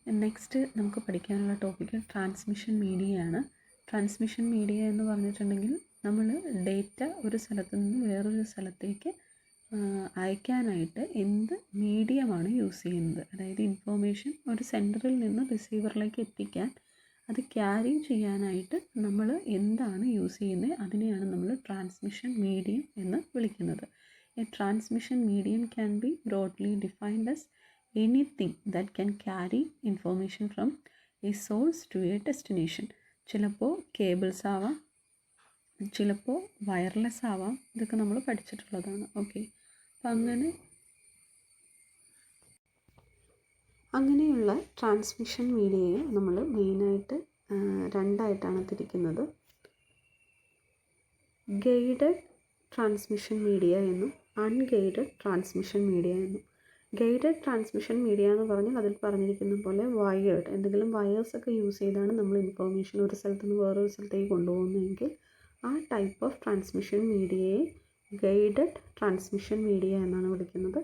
Next നമുക്ക് പഠിക്കാനുള്ള topic transmission മീഡിയയാണ്. Transmission media എന്ന് പറഞ്ഞിട്ടുണ്ടെങ്കിൽ നമ്മൾ ഡേറ്റ ഒരു സ്ഥലത്ത് നിന്ന് വേറൊരു സ്ഥലത്തേക്ക് അയക്കാനായിട്ട് എന്ത് മീഡിയമാണ് യൂസ് ചെയ്യുന്നത്, അതായത് ഇൻഫോർമേഷൻ ഒരു സെൻറ്ററിൽ നിന്ന് റിസീവറിലേക്ക് എത്തിക്കാൻ അത് ക്യാരി ചെയ്യാനായിട്ട് നമ്മൾ എന്താണ് യൂസ് ചെയ്യുന്നത്, അതിനെയാണ് നമ്മൾ ട്രാൻസ്മിഷൻ മീഡിയം എന്ന് വിളിക്കുന്നത്. A transmission medium can be broadly defined as anything that can carry information from a source to a destination. ചിലപ്പോൾ കേബിൾസ് ആവാം, ചിലപ്പോൾ വയർലെസ് ആവാം. ഇതൊക്കെ നമ്മൾ പഠിച്ചിട്ടുള്ളതാണ്. ഓക്കെ, അപ്പം അങ്ങനെയുള്ള ട്രാൻസ്മിഷൻ മീഡിയയെ നമ്മൾ മെയിനായിട്ട് രണ്ടായിട്ടാണ് തിരിക്കുന്നത്. ഗൈഡഡ് ട്രാൻസ്മിഷൻ മീഡിയ എന്നും അൺഗൈഡഡ് ട്രാൻസ്മിഷൻ മീഡിയ എന്നും. ഗൈഡഡ് ട്രാൻസ്മിഷൻ മീഡിയ എന്ന് പറഞ്ഞാൽ അതിൽ പറഞ്ഞിരിക്കുന്ന പോലെ വയേർഡ്, എന്തെങ്കിലും വയേഴ്സൊക്കെ യൂസ് ചെയ്താണ് നമ്മൾ ഇൻഫോർമേഷൻ ഒരു സ്ഥലത്ത് നിന്ന് വേറൊരു സ്ഥലത്തേക്ക് കൊണ്ടുപോകുന്നതെങ്കിൽ ആ ടൈപ്പ് ഓഫ് ട്രാൻസ്മിഷൻ മീഡിയയെ ഗൈഡഡ് ട്രാൻസ്മിഷൻ മീഡിയ എന്നാണ് വിളിക്കുന്നത്.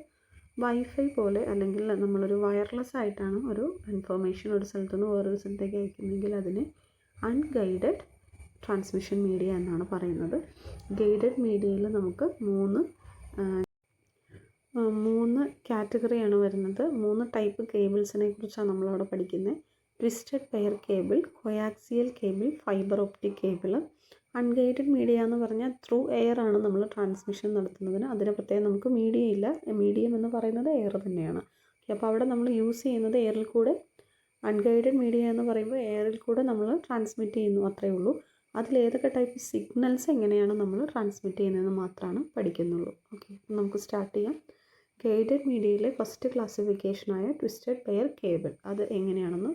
വൈഫൈ പോലെ അല്ലെങ്കിൽ നമ്മളൊരു വയർലെസ് ആയിട്ടാണ് ഒരു ഇൻഫോർമേഷൻ ഒരു സ്ഥലത്ത് നിന്ന് വേറൊരു സ്ഥലത്തേക്ക് അയക്കുന്നതെങ്കിൽ അതിനെ അൺഗൈഡഡ് ട്രാൻസ്മിഷൻ മീഡിയ എന്നാണ് പറയുന്നത്. ഗൈഡഡ് മീഡിയയിൽ നമുക്ക് മൂന്ന് കാറ്റഗറിയാണ് വരുന്നത്. 3 ടൈപ്പ് കേബിൾസിനെ കുറിച്ചാണ് നമ്മളവിടെ പഠിക്കുന്നത്. Twisted pair cable, coaxial cable, fibre optic cable. Unguided media എന്ന് പറഞ്ഞാൽ ത്രൂ എയർ ആണ് നമ്മൾ ട്രാൻസ്മിഷൻ നടത്തുന്നതിന്. അതിന് പ്രത്യേകം നമുക്ക് മീഡിയ ഇല്ല, മീഡിയം എന്ന് പറയുന്നത് എയർ തന്നെയാണ്. അപ്പോൾ അവിടെ നമ്മൾ യൂസ് ചെയ്യുന്നത് എയറിൽ കൂടെ. അൺഗൈഡഡ് മീഡിയ എന്ന് പറയുമ്പോൾ എയറിൽ കൂടെ നമ്മൾ ട്രാൻസ്മിറ്റ് ചെയ്യുന്നു, അത്രയേ ഉള്ളൂ. അതിലേതൊക്കെ ടൈപ്പ് സിഗ്നൽസ് എങ്ങനെയാണ് നമ്മൾ ട്രാൻസ്മിറ്റ് ചെയ്യുന്നതെന്ന് മാത്രമാണ് പഠിക്കുന്നുള്ളൂ. ഓക്കെ, നമുക്ക് സ്റ്റാർട്ട് ചെയ്യാം. ഗൈഡഡ് മീഡിയയിലെ ഫസ്റ്റ് ക്ലാസിഫിക്കേഷനായ ട്വിസ്റ്റഡ് പെയർ കേബിൾ, അത് എങ്ങനെയാണെന്ന്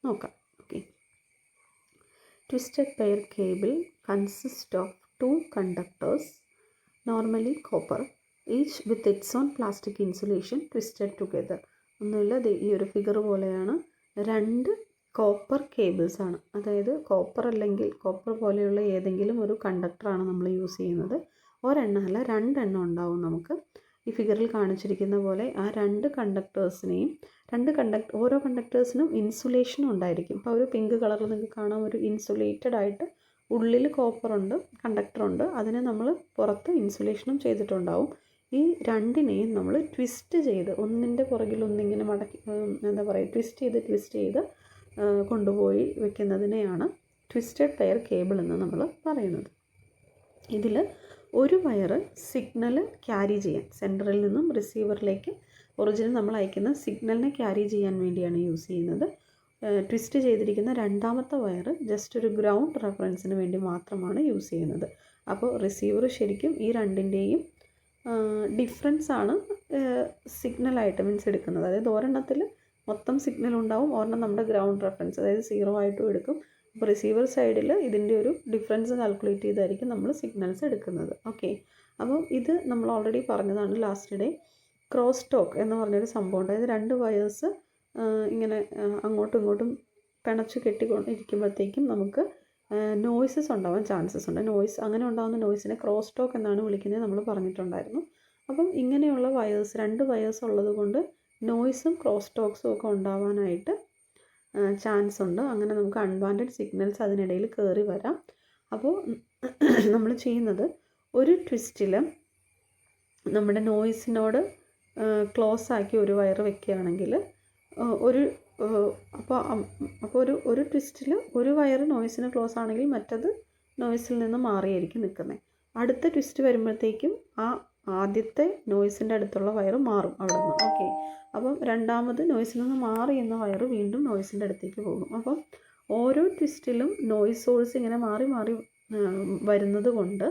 നോക്കാം. Okay, twisted pair cable consist of 2 conductors, normally copper, each with its own plastic insulation twisted together. ഒന്നുമില്ല, ഈ ഒരു ഫിഗർ പോലെയാണ്. 2 കോപ്പർ കേബിൾസ് ആണ്, അതായത് കോപ്പർ അല്ലെങ്കിൽ കോപ്പർ പോലെയുള്ള ഏതെങ്കിലും ഒരു കണ്ടക്ടറാണ് നമ്മൾ യൂസ് ചെയ്യുന്നത്. ഒരെണ്ണമല്ല, 2 എണ്ണം ഉണ്ടാവും നമുക്ക്. ഈ ഫിഗറിൽ കാണിച്ചിരിക്കുന്ന പോലെ ആ 2 കണ്ടക്ടേഴ്സിനെയും ഓരോ കണ്ടക്ടേഴ്സിനും ഇൻസുലേഷനും ഉണ്ടായിരിക്കും. അപ്പോൾ ഒരു പിങ്ക് കളറിൽ നിങ്ങൾക്ക് കാണാം, ഒരു ഇൻസുലേറ്റഡ് ആയിട്ട് ഉള്ളിൽ കോപ്പറുണ്ട്, കണ്ടക്ടറുണ്ട്, അതിനെ നമ്മൾ പുറത്ത് ഇൻസുലേഷനും ചെയ്തിട്ടുണ്ടാവും. ഈ 2നെയും നമ്മൾ ട്വിസ്റ്റ് ചെയ്ത് ഒന്നിൻ്റെ പുറകിൽ ഒന്നിങ്ങനെ മടക്കി ട്വിസ്റ്റ് ചെയ്ത് കൊണ്ടുപോയി വെക്കുന്നതിനെയാണ് ട്വിസ്റ്റഡ് പെയർ കേബിൾ എന്ന് നമ്മൾ പറയുന്നത്. ഇതിൽ ഒരു വയറ് സിഗ്നൽ ക്യാരി ചെയ്യാൻ, സെൻറ്ററിൽ നിന്നും റിസീവറിലേക്ക് ഒറിജിനൽ നമ്മൾ അയക്കുന്ന സിഗ്നലിനെ ക്യാരി ചെയ്യാൻ വേണ്ടിയാണ് യൂസ് ചെയ്യുന്നത്. ട്വിസ്റ്റ് ചെയ്തിരിക്കുന്ന രണ്ടാമത്തെ വയറ് ജസ്റ്റ് ഒരു ഗ്രൗണ്ട് റെഫറൻസിന് വേണ്ടി മാത്രമാണ് യൂസ് ചെയ്യുന്നത്. അപ്പോൾ റിസീവർ ശരിക്കും ഈ 2ൻ്റെയും ഡിഫറൻസ് ആണ് സിഗ്നലായിട്ട് മീൻസ് എടുക്കുന്നത്. അതായത് ഒരെണ്ണത്തിൽ മൊത്തം സിഗ്നൽ ഉണ്ടാവും, ഒരെണ്ണം നമ്മുടെ ഗ്രൗണ്ട് റെഫറൻസ് അതായത് 0 ആയിട്ടും എടുക്കും. അപ്പോൾ റിസീവർ സൈഡിൽ ഇതിൻ്റെ ഒരു ഡിഫറൻസ് കാൽക്കുലേറ്റ് ചെയ്തായിരിക്കും നമ്മൾ സിഗ്നൽസ് എടുക്കുന്നത്. ഓക്കെ, അപ്പോൾ ഇത് നമ്മൾ ഓൾറെഡി പറഞ്ഞതാണ് ലാസ്റ്റ് ഡേ. ക്രോസ് ടോക്ക് എന്ന് പറഞ്ഞൊരു സംഭവം ഉണ്ട്. അതായത് 2 വയേഴ്സ് ഇങ്ങനെ അങ്ങോട്ടും ഇങ്ങോട്ടും പിണച്ച് കെട്ടിക്കൊണ്ടിരിക്കുമ്പോഴത്തേക്കും നമുക്ക് നോയ്സസ് ഉണ്ടാവാൻ ചാൻസസ് ഉണ്ട്. അങ്ങനെ ഉണ്ടാകുന്ന നോയ്സിനെ ക്രോസ് ടോക്ക് എന്നാണ് വിളിക്കുന്നത്, നമ്മൾ പറഞ്ഞിട്ടുണ്ടായിരുന്നു. അപ്പം ഇങ്ങനെയുള്ള വയേഴ്സ് 2 വയേഴ്സ് ഉള്ളത് കൊണ്ട് നോയ്സും ക്രോസ് ടോക്സും ഒക്കെ ഉണ്ടാവാനായിട്ട് ചാൻസ് ഉണ്ട്. അങ്ങനെ നമുക്ക് അൺവാണ്ടഡ് സിഗ്നൽസ് അതിനിടയിൽ കയറി വരാം. അപ്പോൾ നമ്മൾ ചെയ്യുന്നത് ഒരു ട്വിസ്റ്റിൽ നമ്മുടെ നോയ്സിനോട് ക്ലോസ് ആക്കി ഒരു വയർ വെക്കുകയാണെങ്കിൽ ഒരു ട്വിസ്റ്റിൽ ഒരു വയർ നോയ്സിന് ക്ലോസ് ആണെങ്കിൽ മറ്റത് നോയ്സിൽ നിന്ന് മാറിയായിരിക്കും നിൽക്കുന്നത്. അടുത്ത ട്വിസ്റ്റ് വരുമ്പോഴത്തേക്കും ആ ആദ്യത്തെ നോയ്സിൻ്റെ അടുത്തുള്ള വയർ മാറും അവിടെ നിന്ന്. ഓക്കെ, അപ്പം രണ്ടാമത് നോയ്സിൽ നിന്ന് മാറി എന്ന വയർ വീണ്ടും നോയ്സിൻ്റെ അടുത്തേക്ക് പോകും. അപ്പം ഓരോ ട്വിസ്റ്റിലും നോയ്സ് സോഴ്സ് ഇങ്ങനെ മാറി മാറി വരുന്നത് കൊണ്ട്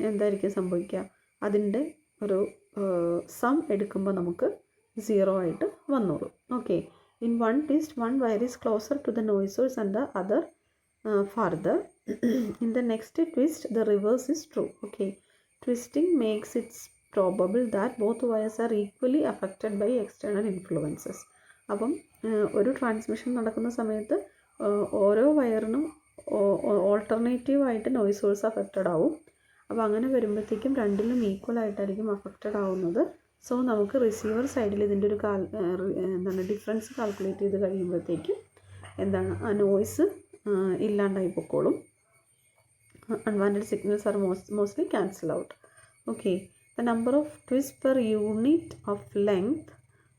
എന്തായിരിക്കും സംഭവിക്കുക, അതിൻ്റെ ഒരു സം എടുക്കുമ്പോൾ നമുക്ക് 0 ആയിട്ട് വന്നോളും. Okay, in one twist one wire is closer to the noise source and the other farther. In the next twist the reverse is true. Okay, twisting makes it probable that both wires are equally affected by external influences. അപ്പം ഒരു transmission നടക്കുന്ന സമയത്ത് ഓരോ വയറിനും ഓൾട്ടർനേറ്റീവായിട്ട് noise source affected ആവും. അപ്പോൾ അങ്ങനെ വരുമ്പോഴത്തേക്കും 2ലും equal ആയിട്ടായിരിക്കും അഫക്റ്റഡ് ആവുന്നത്. സോ നമുക്ക് റിസീവർ സൈഡിൽ ഇതിൻ്റെ ഒരു ഡിഫറൻസ് കാൽക്കുലേറ്റ് ചെയ്ത് കഴിയുമ്പോഴത്തേക്കും ആ നോയ്സ് ഇല്ലാണ്ടായി പൊക്കോളും. Unwanted signals are mostly cancel out. Okay, the number of twist per unit of length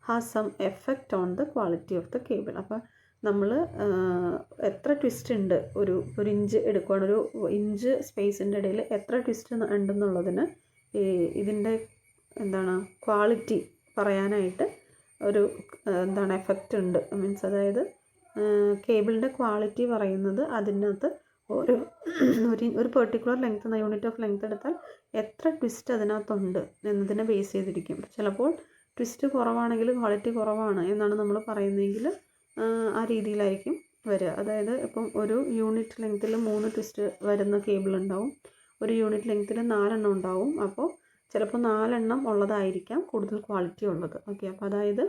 has some effect on the quality of the cable. അപ്പോൾ നമ്മൾ എത്ര ട്വിസ്റ്റ് ഉണ്ട്, ഒരു ഇഞ്ച് എടുക്കുകയാണ്, ഒരു ഇഞ്ച് സ്പേസിൻ്റെ ഇടയിൽ എത്ര ട്വിസ്റ്റ് ഉണ്ടെന്നുള്ളതിന് ഇതിൻ്റെ ക്വാളിറ്റി പറയാനായിട്ട് ഒരു എഫക്റ്റ് ഉണ്ട്. മീൻസ് അതായത് കേബിളിൻ്റെ ക്വാളിറ്റി പറയുന്നത് അതിനകത്ത് ഒരു പെർട്ടിക്കുലർ ലെങ്ത് എന്ന യൂണിറ്റ് ഓഫ് ലെങ്ത് എടുത്താൽ എത്ര ട്വിസ്റ്റ് അതിനകത്തുണ്ട് എന്നതിനെ ബേസ് ചെയ്തിരിക്കും. ചിലപ്പോൾ ട്വിസ്റ്റ് കുറവാണെങ്കിൽ ക്വാളിറ്റി കുറവാണ് എന്നാണ് നമ്മൾ പറയുന്നതെങ്കിൽ ആ രീതിയിലായിരിക്കും വരിക. അതായത് ഇപ്പം ഒരു യൂണിറ്റ് ലെങ്ത്തിൽ 3 ട്വിസ്റ്റ് വരുന്ന കേബിൾ ഉണ്ടാവും, ഒരു യൂണിറ്റ് ലെങ്ത്തിൽ 4 എണ്ണം ഉണ്ടാവും. അപ്പോൾ ചിലപ്പോൾ 4 എണ്ണം ഉള്ളതായിരിക്കാം കൂടുതൽ ക്വാളിറ്റി ഉള്ളത്. ഓക്കെ, അപ്പോൾ അതായത്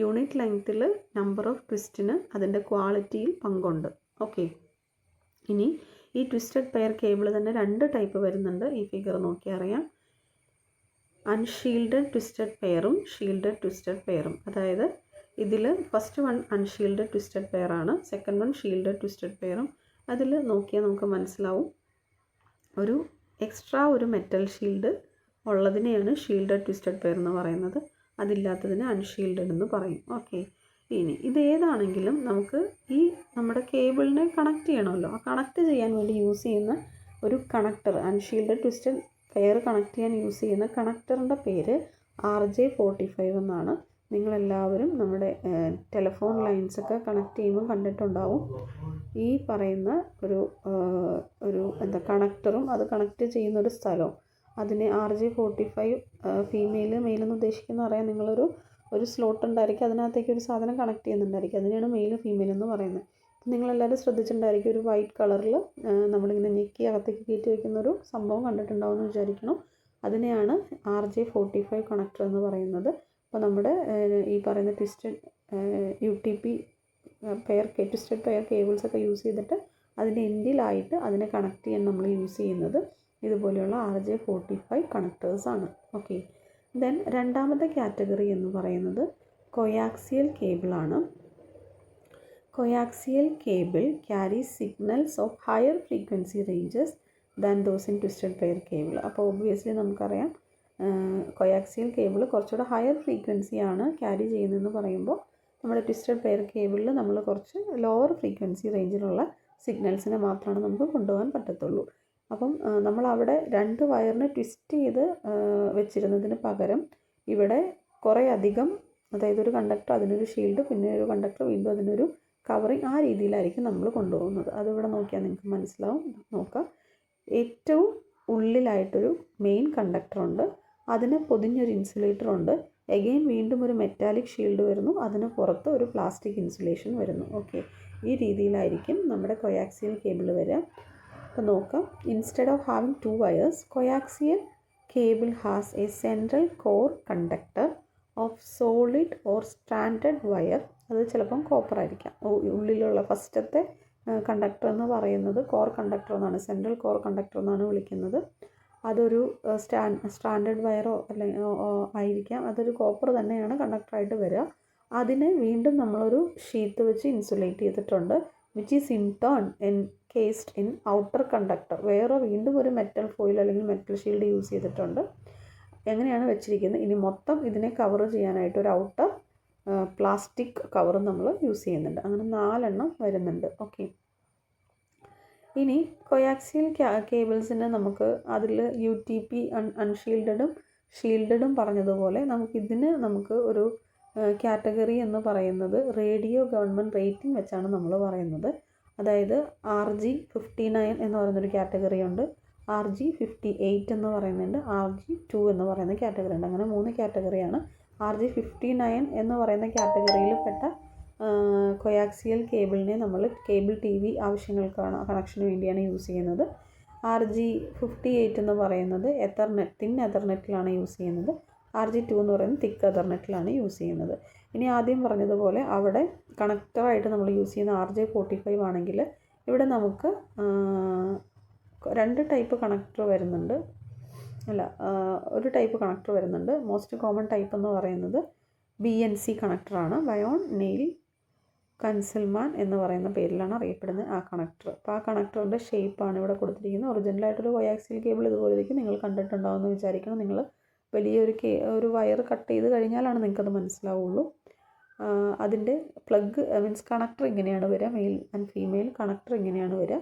യൂണിറ്റ് ലെങ്ത്തിൽ നമ്പർ ഓഫ് ട്വിസ്റ്റിന് അതിൻ്റെ ക്വാളിറ്റിയിൽ പങ്കുണ്ട്. ഓക്കെ, ഇനി ഈ ട്വിസ്റ്റഡ് പെയർ കേബിൾ തന്നെ 2 ടൈപ്പ് വരുന്നുണ്ട്. ഈ ഫിഗർ നോക്കി അറിയാം. അൺഷീൽഡഡ് ട്വിസ്റ്റഡ് പെയറും ഷീൽഡഡ് ട്വിസ്റ്റഡ് പെയറും. അതായത് ഇതിൽ first one unshielded twisted pair ആണ്, സെക്കൻഡ് വൺ ഷീൽഡഡ് ട്വിസ്റ്റഡ് പെയറും. അതിൽ നോക്കിയാൽ നമുക്ക് മനസ്സിലാവും, ഒരു എക്സ്ട്രാ ഒരു മെറ്റൽ ഷീൽഡ് ഉള്ളതിനെയാണ് ഷീൽഡഡ് ട്വിസ്റ്റഡ് പെയർ എന്ന് പറയുന്നത്, അതില്ലാത്തതിന് അൺഷീൽഡഡ് എന്ന് പറയും. ഓക്കെ, ഇനി ഇതേതാണെങ്കിലും നമുക്ക് ഈ നമ്മുടെ കേബിളിനെ കണക്ട് ചെയ്യണമല്ലോ, ആ കണക്ട് ചെയ്യാൻ വേണ്ടി യൂസ് ചെയ്യുന്ന ഒരു connector, unshielded twisted pair connect ചെയ്യാൻ യൂസ് ചെയ്യുന്ന കണക്ടറിൻ്റെ പേര് RJ45 എന്നാണ്. നിങ്ങളെല്ലാവരും നമ്മുടെ ടെലിഫോൺ ലൈൻസൊക്കെ കണക്ട് ചെയ്യുമ്പോൾ കണ്ടിട്ടുണ്ടാവും. ഈ പറയുന്ന ഒരു കണക്ടറും അത് കണക്ട് ചെയ്യുന്ന ഒരു സ്ഥലവും, അതിനെ RJ45 ഫീമെയിൽ മെയിലെന്ന് ഉദ്ദേശിക്കുന്ന അറിയാം. ഒരു സ്ലോട്ട് ഉണ്ടായിരിക്കും, അതിനകത്തേക്ക് ഒരു സാധനം കണക്ട് ചെയ്യുന്നുണ്ടായിരിക്കും, അതിനെയാണ് മെയിൽ ഫീമെയിൽ എന്ന് പറയുന്നത്. നിങ്ങളെല്ലാവരും ശ്രദ്ധിച്ചിട്ടുണ്ടായിരിക്കും, ഒരു വൈറ്റ് കളറിൽ നമ്മളിങ്ങനെ ഞെക്കി അകത്തേക്ക് കയറ്റി വയ്ക്കുന്ന ഒരു സംഭവം കണ്ടിട്ടുണ്ടാവും എന്ന് വിചാരിക്കണം. അതിനെയാണ് RJ45 കണക്ടർ എന്ന് പറയുന്നത്. അപ്പോൾ നമ്മുടെ ഈ പറയുന്ന ട്വിസ്റ്റഡ് UTP ട്വിസ്റ്റഡ് പെയർ കേബിൾസൊക്കെ യൂസ് ചെയ്തിട്ട് അതിൻ്റെ എൻഡിലായിട്ട് അതിനെ കണക്ട് ചെയ്യാൻ നമ്മൾ യൂസ് ചെയ്യുന്നത് ഇതുപോലെയുള്ള RJ45 കണക്ടേഴ്സാണ്. ഓക്കെ, ദെൻ രണ്ടാമത്തെ കാറ്റഗറി എന്ന് പറയുന്നത് coaxial കേബിളാണ്. Coaxial cable carries signals of higher frequency ranges than those in twisted pair cable. അപ്പോൾ ഒബ്വിയസ്ലി നമുക്കറിയാം കൊയാക്സിയൽ കേബിൾ കുറച്ചുകൂടെ ഹയർ ഫ്രീക്വൻസിയാണ് ക്യാരി ചെയ്യുന്നതെന്ന് പറയുമ്പോൾ നമ്മുടെ ട്വിസ്റ്റഡ് പെയർ കേബിളിൽ നമ്മൾ കുറച്ച് ലോവർ ഫ്രീക്വൻസി റേഞ്ചിലുള്ള സിഗ്നൽസിനെ മാത്രമാണ് നമുക്ക് കൊണ്ടുപോകാൻ പറ്റത്തുള്ളൂ. അപ്പം നമ്മളവിടെ 2 വയറിനെ ട്വിസ്റ്റ് ചെയ്ത് വെച്ചിരുന്നതിന് പകരം ഇവിടെ കുറേ അധികം, അതായത് ഒരു കണ്ടക്ടർ അതിനൊരു ഷീൽഡ്, പിന്നെ ഒരു കണ്ടക്ടർ വീണ്ടും അതിനൊരു കവറിങ്, ആ രീതിയിലായിരിക്കും നമ്മൾ കൊണ്ടുപോകുന്നത്. അതിവിടെ നോക്കിയാൽ നിങ്ങൾക്ക് മനസ്സിലാവും. നോക്കാം, ഏറ്റവും ഉള്ളിലായിട്ടൊരു മെയിൻ കണ്ടക്ടറുണ്ട്, അതിന് പൊതിഞ്ഞൊരു ഇൻസുലേറ്റർ ഉണ്ട്, എഗെയിൻ വീണ്ടും ഒരു മെറ്റാലിക് ഷീൽഡ് വരുന്നു, അതിന് പുറത്ത് ഒരു പ്ലാസ്റ്റിക് ഇൻസുലേഷൻ വരുന്നു. ഓക്കെ, ഈ രീതിയിലായിരിക്കും നമ്മുടെ കൊയാക്സിയൽ കേബിൾ വരിക. അപ്പോൾ നോക്കാം, instead of having 2 wires, coaxial cable has A central core conductor of solid or stranded wire. അത് ചിലപ്പം കോപ്പർ ആയിരിക്കാം. ഉള്ളിലുള്ള ഫസ്റ്റത്തെ കണ്ടക്ടർ എന്ന് പറയുന്നത് കോർ കണ്ടക്ടർ എന്നാണ്, സെൻട്രൽ കോർ കണ്ടക്ടർ എന്നാണ് വിളിക്കുന്നത്. അതൊരു സ്റ്റാൻഡേർഡ് വയറോ അല്ലെങ്കിൽ ആയിരിക്കാം, അതൊരു കോപ്പർ തന്നെയാണ് കണ്ടക്ടറായിട്ട് വരിക. അതിനെ വീണ്ടും നമ്മളൊരു ഷീറ്റ് വെച്ച് ഇൻസുലേറ്റ് ചെയ്തിട്ടുണ്ട്, which is in turn encased in outer conductor. വേറെ വീണ്ടും ഒരു മെറ്റൽ ഫോയിൽ അല്ലെങ്കിൽ മെറ്റൽ ഷീൽഡ് യൂസ് ചെയ്തിട്ടുണ്ട്. എങ്ങനെയാണ് വെച്ചിരിക്കുന്നത്, ഇനി മൊത്തം ഇതിനെ കവർ ചെയ്യാനായിട്ട് ഒരു ഔട്ടർ പ്ലാസ്റ്റിക് കവറും നമ്മൾ യൂസ് ചെയ്യുന്നുണ്ട്. അങ്ങനെ 4 എണ്ണം വരുന്നുണ്ട്. ഓക്കെ, ഇനി കൊയാക്സിയൽ കേബിൾസിന് നമുക്ക് അതിൽ UTP അൺഷീൽഡഡും ഷീൽഡഡും പറഞ്ഞതുപോലെ നമുക്ക് ഒരു കാറ്റഗറി എന്ന് പറയുന്നത് റേഡിയോ ഗവൺമെൻറ് റേറ്റിംഗ് വെച്ചാണ് നമ്മൾ പറയുന്നത്. അതായത് RG59 എന്ന് പറയുന്നൊരു കാറ്റഗറി ഉണ്ട്, RG58 എന്ന് പറയുന്നുണ്ട്, RG2 എന്ന് പറയുന്ന കാറ്റഗറി ഉണ്ട്. അങ്ങനെ 3 കാറ്റഗറിയാണ്. RG59 എന്ന് പറയുന്ന കാറ്റഗറിയിൽപ്പെട്ട കൊയാക്സിയൽ കേബിളിനെ നമ്മൾ കേബിൾ TV ആവശ്യങ്ങൾക്കാണ്, കണക്ഷന് വേണ്ടിയാണ് യൂസ് ചെയ്യുന്നത്. RG58 എന്ന് പറയുന്നത് തിൻ എതർനെറ്റിലാണ് യൂസ് ചെയ്യുന്നത്. RG2 എന്ന് പറയുന്നത് തിക്ക് എതർനെറ്റിലാണ് യൂസ് ചെയ്യുന്നത്. ഇനി ആദ്യം പറഞ്ഞതുപോലെ അവിടെ കണക്ടറായിട്ട് നമ്മൾ യൂസ് ചെയ്യുന്ന RJ45 ആണെങ്കിൽ ഇവിടെ നമുക്ക് 2 ടൈപ്പ് കണക്ടർ വരുന്നുണ്ട്. അല്ല ഒരു ടൈപ്പ് കണക്ടർ വരുന്നുണ്ട്. മോസ്റ്റ് കോമൺ ടൈപ്പ് എന്ന് പറയുന്നത് BNC കണക്ടറാണ്. ബയോൺ നെയിൽ കൺസിൽമാൻ എന്ന് പറയുന്ന പേരിലാണ് അറിയപ്പെടുന്നത് ആ കണക്ടർ. അപ്പോൾ ആ കണക്ടറിൻ്റെ ഷേപ്പാണ് ഇവിടെ കൊടുത്തിരിക്കുന്നത്. ഒറിജിനലായിട്ടൊരു കോയാക്സിയൽ കേബിൾ ഇതുപോലെ ഇരിക്കും. നിങ്ങൾ കണ്ടിട്ടുണ്ടാവുമെന്ന് വിചാരിക്കണം. നിങ്ങൾ വലിയൊരു ഒരു വയർ കട്ട് ചെയ്ത് കഴിഞ്ഞാലാണ് നിങ്ങൾക്കത് മനസ്സിലാവുള്ളൂ. അതിൻ്റെ പ്ലഗ് മീൻസ് കണക്ടർ ഇങ്ങനെയാണ് വരിക. മെയിൽ ആൻഡ് ഫീമെയിൽ കണക്ടർ ഇങ്ങനെയാണ് വരിക.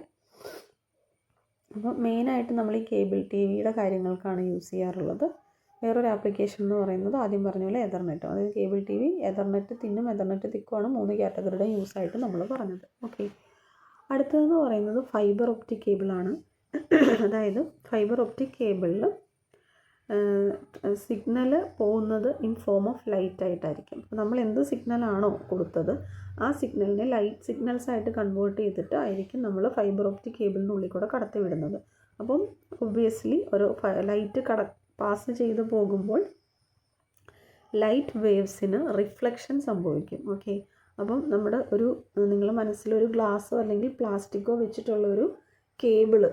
അപ്പോൾ മെയിനായിട്ട് നമ്മൾ ഈ കേബിൾ TVയുടെ കാര്യങ്ങൾക്കാണ് യൂസ് ചെയ്യാറുള്ളത്. വേറൊരു ആപ്ലിക്കേഷൻ എന്ന് പറയുന്നത് ആദ്യം പറഞ്ഞ പോലെ എതർനെറ്റ്. അതായത് കേബിൾ TV എതർനെറ്റ് തിന്നും എതർനെറ്റ് തിക്കുമാണ് 3 കാറ്റഗറിയുടെ യൂസായിട്ട് നമ്മൾ പറഞ്ഞത്. ഓക്കെ, അടുത്തതെന്ന് പറയുന്നത് ഫൈബർ ഒപ്റ്റിക് കേബിളാണ്. അതായത് ഫൈബർ ഒപ്റ്റിക് കേബിളിൽ സിഗ്നൽ പോകുന്നത് ഇൻ ഫോം ഓഫ് ലൈറ്റ് ആയിട്ടായിരിക്കും. അപ്പോൾ നമ്മൾ എന്ത് സിഗ്നലാണോ കൊടുത്തത് ആ സിഗ്നലിനെ ലൈറ്റ് സിഗ്നൽസ് ആയിട്ട് കൺവേർട്ട് ചെയ്തിട്ട് ആയിരിക്കും നമ്മൾ ഫൈബർ ഒപ്റ്റിക് കേബിളിനുള്ളിൽ കൂടെ കടത്തി വിടുന്നത്. അപ്പം ഒബ്വിയസ്ലി ഒരു ലൈറ്റ് പാസ് ചെയ്ത് പോകുമ്പോൾ ലൈറ്റ് വേവ്സിന് റിഫ്ലക്ഷൻ സംഭവിക്കും. ഓക്കെ, അപ്പം നമ്മുടെ നിങ്ങൾ മനസ്സിലൊരു ഗ്ലാസ്സോ അല്ലെങ്കിൽ പ്ലാസ്റ്റിക്കോ വെച്ചിട്ടുള്ളൊരു കേബിള്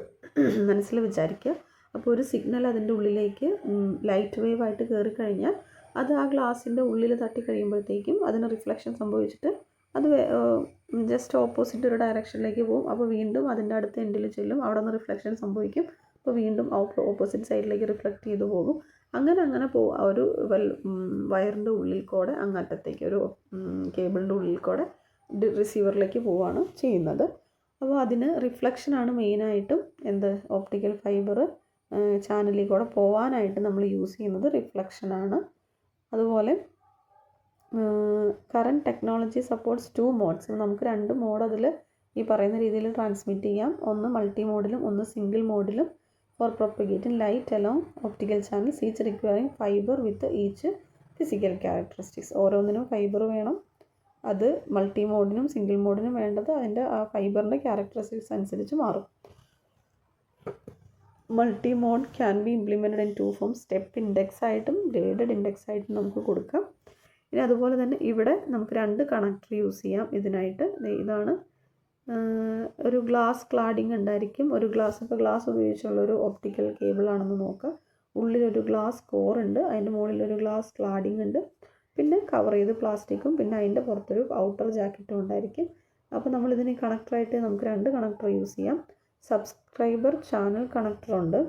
മനസ്സിൽ വിചാരിക്കുക. അപ്പോൾ ഒരു സിഗ്നൽ അതിൻ്റെ ഉള്ളിലേക്ക് ലൈറ്റ് വേവ് ആയിട്ട് കയറി കഴിഞ്ഞാൽ അത് ആ ഗ്ലാസിൻ്റെ ഉള്ളിൽ തട്ടി കഴിയുമ്പോഴത്തേക്കും അതിന് റിഫ്ലക്ഷൻ സംഭവിച്ചിട്ട് അത് ജസ്റ്റ് ഓപ്പോസിറ്റ് ഒരു ഡയറക്ഷനിലേക്ക് പോകും. അപ്പോൾ വീണ്ടും അതിൻ്റെ അടുത്ത എൻഡിൽ ചെല്ലും. അവിടെ നിന്ന് റിഫ്ലക്ഷൻ സംഭവിക്കും. അപ്പോൾ വീണ്ടും ഓപ്പോസിറ്റ് സൈഡിലേക്ക് റിഫ്ലക്റ്റ് ചെയ്ത് പോകും. അങ്ങനെ ഒരു വയറിൻ്റെ ഉള്ളിൽ കൂടെ അങ്ങറ്റത്തേക്ക് ഒരു കേബിളിൻ്റെ ഉള്ളിൽ കൂടെ റിസീവറിലേക്ക് പോവുകയാണ് ചെയ്യുന്നത്. അപ്പോൾ അതിന് റിഫ്ലക്ഷനാണ് മെയിനായിട്ടും ഓപ്റ്റിക്കൽ ഫൈബർ ചാനലിൽ കൂടെ പോകാനായിട്ട് നമ്മൾ യൂസ് ചെയ്യുന്നത് റിഫ്ലക്ഷനാണ്. അതുപോലെ കറൻറ്റ് ടെക്നോളജി സപ്പോർട്ട്സ് 2 മോഡ്സ്. നമുക്ക് 2 മോഡ് അതിൽ ഈ പറയുന്ന രീതിയിൽ ട്രാൻസ്മിറ്റ് ചെയ്യാം. ഒന്ന് മൾട്ടി മോഡിലും ഒന്ന് സിംഗിൾ മോഡിലും. For propagating light along optical channels each requiring fiber with each physical characteristics. ഓരോന്നിനും ഫൈബർ വേണം. അത് മൾട്ടി മോഡിനും സിംഗിൾ മോഡിനും വേണ്ടത് അതിൻ്റെ ആ ഫൈബറിൻ്റെ ക്യാരക്ടറിസ്റ്റിക്സ് അനുസരിച്ച് മാറും. Multi mode can be implemented in 2 forms. Step index ആയിട്ടും ഗ്രേഡഡ് ഇൻഡെക്സ് ആയിട്ടും നമുക്ക് കൊടുക്കാം. ഇനി അതുപോലെ തന്നെ ഇവിടെ നമുക്ക് 2 കണക്ടർ യൂസ് ചെയ്യാം ഇതിനായിട്ട്. ഇതാണ് ഒരു ഗ്ലാസ് ക്ലാഡിങ് ഉണ്ടായിരിക്കും. ഒരു ഗ്ലാസ് ഉപയോഗിച്ചുള്ളൊരു ഒപ്റ്റിക്കൽ കേബിളാണെന്ന് നോക്കാം. ഉള്ളിലൊരു ഗ്ലാസ് കോർ ഉണ്ട്, അതിൻ്റെ മുകളിലൊരു ഗ്ലാസ് ക്ലാഡിങ് ഉണ്ട്, പിന്നെ കവർ ചെയ്ത് പ്ലാസ്റ്റിക്കും, പിന്നെ അതിൻ്റെ പുറത്തൊരു ഔട്ടർ ജാക്കറ്റും ഉണ്ടായിരിക്കും. അപ്പോൾ നമ്മളിതിന് കണക്ടറായിട്ട് നമുക്ക് 2 കണക്ടർ യൂസ് ചെയ്യാം. സബ്സ്ക്രൈബർ ചാനൽ കണക്ടറുണ്ട്.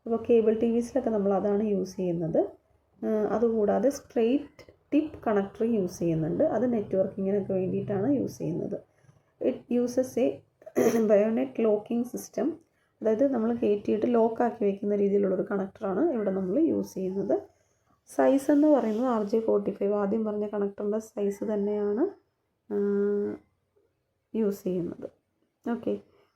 അപ്പോൾ കേബിൾ TVസിലൊക്കെ നമ്മൾ അതാണ് യൂസ് ചെയ്യുന്നത്. അതുകൂടാതെ സ്ട്രെയിറ്റ് ടിപ്പ് കണക്ടർ യൂസ് ചെയ്യുന്നുണ്ട്. അത് നെറ്റ്വർക്കിങ്ങിനൊക്കെ വേണ്ടിയിട്ടാണ് യൂസ് ചെയ്യുന്നത്. It uses a bayonet locking system. അതായത് നമ്മൾ കയറ്റിയിട്ട് ലോക്കാക്കി വയ്ക്കുന്ന രീതിയിലുള്ളൊരു കണക്ടറാണ് ഇവിടെ നമ്മൾ യൂസ് ചെയ്യുന്നത്. സൈസ് എന്ന് പറയുന്നത് RJ45. ആദ്യം പറഞ്ഞ കണക്ടറിൻ്റെ സൈസ് തന്നെയാണ് യൂസ് ചെയ്യുന്നത്. Okay,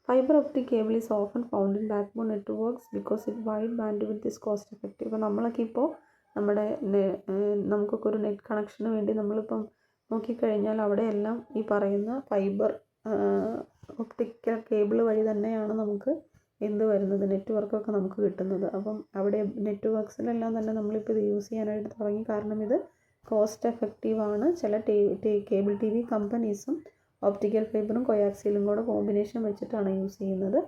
fibre optic cable is often found in backbone networks because it wide band with is cost effective. ഇപ്പോൾ നമ്മളൊക്കെ ഇപ്പോൾ നമുക്കൊക്കെ ഒരു നെറ്റ് കണക്ഷന് വേണ്ടി നമ്മളിപ്പം നോക്കിക്കഴിഞ്ഞാൽ അവിടെയെല്ലാം ഈ പറയുന്ന ഫൈബർ ഒപ്റ്റിക്കൽ കേബിൾ വഴി തന്നെയാണ് നമുക്ക് വരുന്നത്, നെറ്റ്വർക്കൊക്കെ നമുക്ക് കിട്ടുന്നത്. അപ്പം അവിടെ നെറ്റ്വർക്ക്സിലെല്ലാം തന്നെ നമ്മളിപ്പോൾ ഇത് യൂസ് ചെയ്യാനായിട്ട് തുടങ്ങി. കാരണം ഇത് കോസ്റ്റ് എഫക്റ്റീവാണ്. ചില കേബിൾ TV കമ്പനീസും ഒപ്റ്റിക്കൽ ഫൈബറും കോയാക്സിയലും കൂടെ കോമ്പിനേഷൻ വെച്ചിട്ടാണ് യൂസ് ചെയ്യുന്നത്.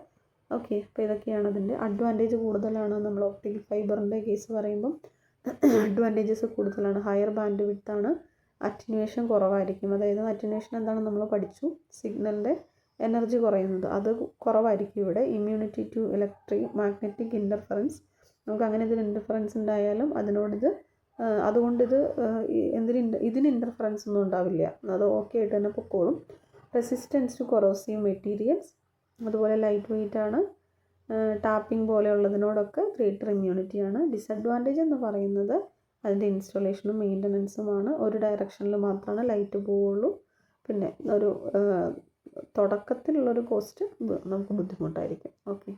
ഓക്കെ, അപ്പോൾ ഇതൊക്കെയാണ് അതിൻ്റെ അഡ്വാൻറ്റേജ്. കൂടുതലാണ് നമ്മൾ ഒപ്റ്റിക്കൽ ഫൈബറിൻ്റെ കേസ് പറയുമ്പം അഡ്വാൻറ്റേജസ് കൂടുതലാണ്. ഹയർ ബാൻഡ് വിഡ്ത്താണ്, അറ്റന്വേഷൻ കുറവായിരിക്കും. അതായത് അറ്റന്വേഷൻ എന്താണെന്ന് നമ്മൾ പഠിച്ചു, സിഗ്നലിൻ്റെ എനർജി കുറയുന്നത്, അത് കുറവായിരിക്കും ഇവിടെ. Immunity to electric magnetic interference, നമുക്ക് അങ്ങനെ ഇതിന് ഇൻ്റർഫറൻസ് ഉണ്ടായാലും അതുകൊണ്ടിത് ഇതിന് ഇൻ്റർഫറൻസ് ഒന്നും ഉണ്ടാവില്ല, അത് ഓക്കെ ആയിട്ട് തന്നെ പൊക്കോളും. റെസിസ്റ്റൻസ് ടു കൊറോസീവ് മെറ്റീരിയൽസ്, അതുപോലെ ലൈറ്റ് വെയിറ്റ് ആണ്. ടാപ്പിംഗ് പോലെയുള്ളതിനോടൊക്കെ ഗ്രേറ്റർ ഇമ്മ്യൂണിറ്റിയാണ്. ഡിസഡ്വാൻറ്റേജ് എന്ന് പറയുന്നത് അതിൻ്റെ ഇൻസ്റ്റലേഷനും മെയിൻ്റനൻസുമാണ്. ഒരു ഡയറക്ഷനിൽ മാത്രമാണ് ലൈറ്റ് പോവുള്ളൂ. പിന്നെ തുടക്കത്തിലുള്ളൊരു കോസ്റ്റ് നമുക്ക് ബുദ്ധിമുട്ടായിരിക്കും. ഓക്കെ.